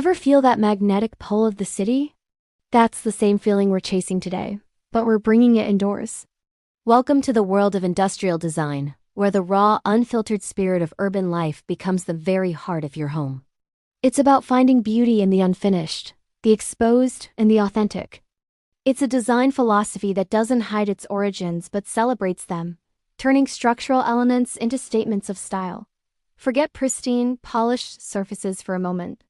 Ever feel that magnetic pull of the city? That's the same feeling we're chasing today, but we're bringing it indoors. Welcome to the world of industrial design, where the raw, unfiltered spirit of urban life becomes the very heart of your home. It's about finding beauty in the unfinished, the exposed, and the authentic. It's a design philosophy that doesn't hide its origins but celebrates them, turning structural elements into statements of style. Forget pristine, polished surfaces for a moment.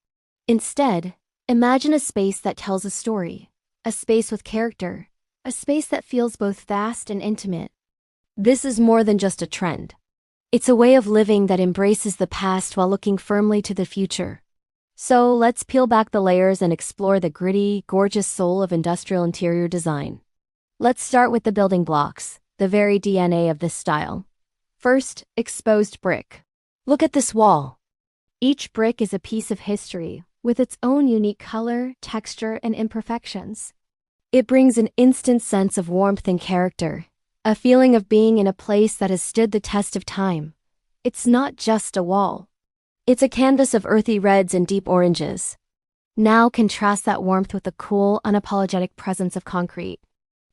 Instead, imagine a space that tells a story, a space with character, a space that feels both vast and intimate. This is more than just a trend. It's a way of living that embraces the past while looking firmly to the future. So let's peel back the layers and explore the gritty, gorgeous soul of industrial interior design. Let's start with the building blocks, the very DNA of this style. First, exposed brick. Look at this wall. Each brick is a piece of history, with its own unique color, texture, and imperfections. It brings an instant sense of warmth and character, a feeling of being in a place that has stood the test of time. It's not just a wall. It's a canvas of earthy reds and deep oranges. Now contrast that warmth with the cool, unapologetic presence of concrete.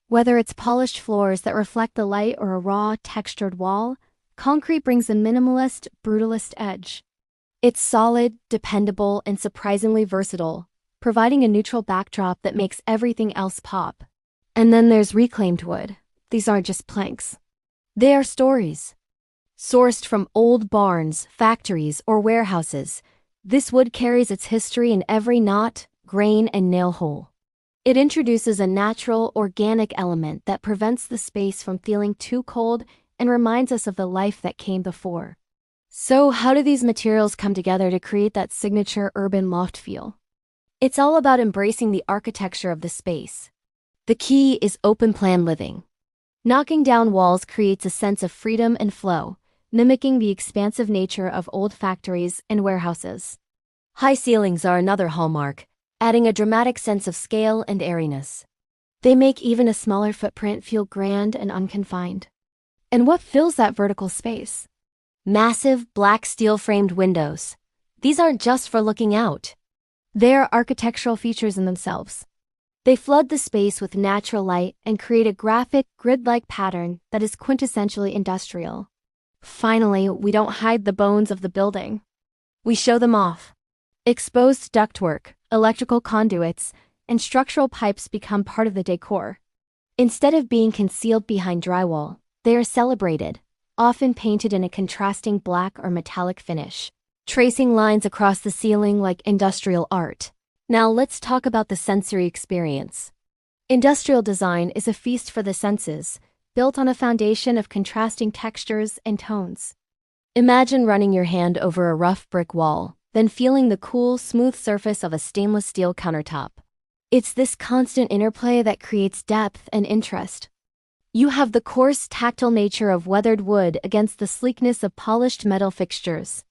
Whether it's polished floors that reflect the light or a raw, textured wall, concrete brings a minimalist, brutalist edge. It's solid, dependable, and surprisingly versatile, providing a neutral backdrop that makes everything else pop. And then there's reclaimed wood. These aren't just planks. They are stories. Sourced from old barns, factories, or warehouses, this wood carries its history in every knot, grain, and nail hole. It introduces a natural, organic element that prevents the space from feeling too cold and reminds us of the life that came before. So how do these materials come together to create that signature urban loft feel? It's all about embracing the architecture of the space. The key is open-plan living. Knocking down walls creates a sense of freedom and flow, mimicking the expansive nature of old factories and warehouses. High ceilings are another hallmark, adding a dramatic sense of scale and airiness. They make even a smaller footprint feel grand and unconfined. And what fills that vertical space? Massive, black steel-framed windows. These aren't just for looking out. They're architectural features in themselves. They flood the space with natural light and create a graphic, grid-like pattern that is quintessentially industrial. Finally, we don't hide the bones of the building. We show them off. Exposed ductwork, electrical conduits, and structural pipes become part of the decor. Instead of being concealed behind drywall, they are celebrated, often painted in a contrasting black or metallic finish, tracing lines across the ceiling like industrial art. Now let's talk about the sensory experience. Industrial design is a feast for the senses, built on a foundation of contrasting textures and tones. Imagine running your hand over a rough brick wall, then feeling the cool, smooth surface of a stainless steel countertop. It's this constant interplay that creates depth and interest. You have the coarse, tactile nature of weathered wood against the sleekness of polished metal fixtures.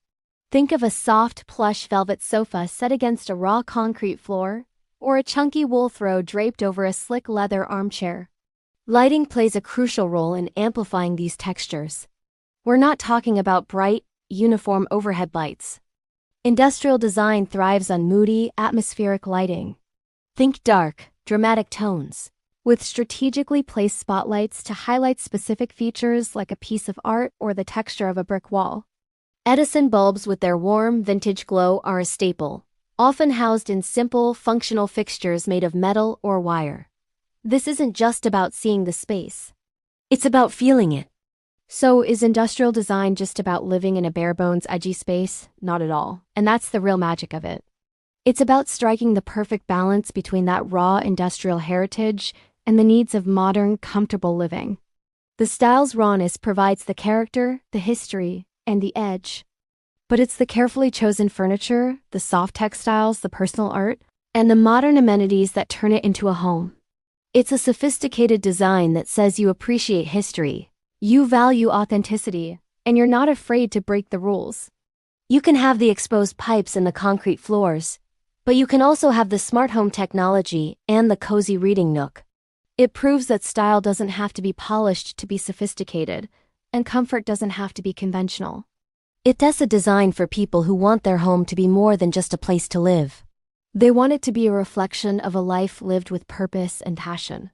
Think of a soft, plush velvet sofa set against a raw concrete floor, or a chunky wool throw draped over a slick leather armchair. Lighting plays a crucial role in amplifying these textures. We're not talking about bright, uniform overhead lights. Industrial design thrives on moody, atmospheric lighting. Think dark, dramatic tones, with strategically placed spotlights to highlight specific features like a piece of art or the texture of a brick wall. Edison bulbs with their warm, vintage glow are a staple, often housed in simple, functional fixtures made of metal or wire. This isn't just about seeing the space. It's about feeling it. So is industrial design just about living in a bare-bones, edgy space? Not at all. And that's the real magic of it. It's about striking the perfect balance between that raw industrial heritage and the needs of modern, comfortable living. The style's rawness provides the character, the history, and the edge. But it's the carefully chosen furniture, the soft textiles, the personal art, and the modern amenities that turn it into a home. It's a sophisticated design that says you appreciate history, you value authenticity, and you're not afraid to break the rules. You can have the exposed pipes and the concrete floors, but you can also have the smart home technology and the cozy reading nook. It proves that style doesn't have to be polished to be sophisticated, and comfort doesn't have to be conventional. It's a design for people who want their home to be more than just a place to live. They want it to be a reflection of a life lived with purpose and passion.